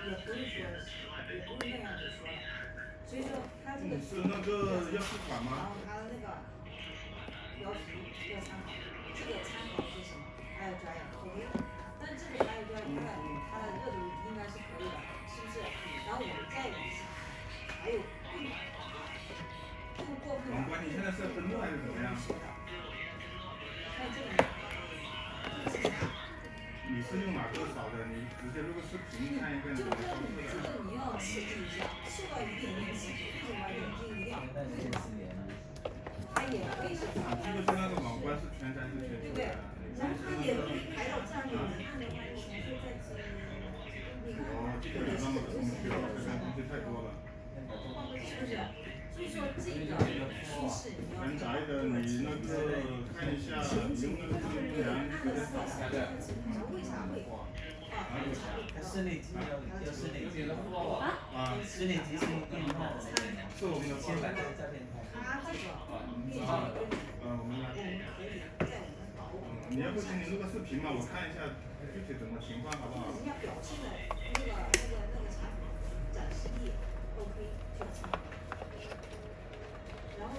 也不是说，也不是那样子说的。所以说他这个是那个要付款吗？然后他的那个标题要参考，这个参考的是什么？还有专业口碑，但是这个还有专业它的热度应该是可以的，是不是？然后我们再往下，还有更过分的。王冠，你现在是登录还是怎么样？看这里，这是啥？你是用哪个扫的？你直接录个视频看一遍怎么操作的？这个你要设计一下，设到一点点细节，为什么眼睛一定要？为什么？它也可以是这个是那个王冠是全站是全球的。然后它也可以排到这样面，你看的话，你显示在几？你看，哦，这个有那么的东西哦，这边东西太多了。是不是？所以说这个趋势你要全宅的，你那个看一下，你用那个自动量直接扫。为啥会？室内机要室内机啊，室内机是用电话的，是我们的先把这个照片拍。它这个我们来。可以在我们保护。你要不行，你录个视频嘛，我看一下具体怎么情况，好不好？人家表现的那个产品展示页，OK，就参考。然后。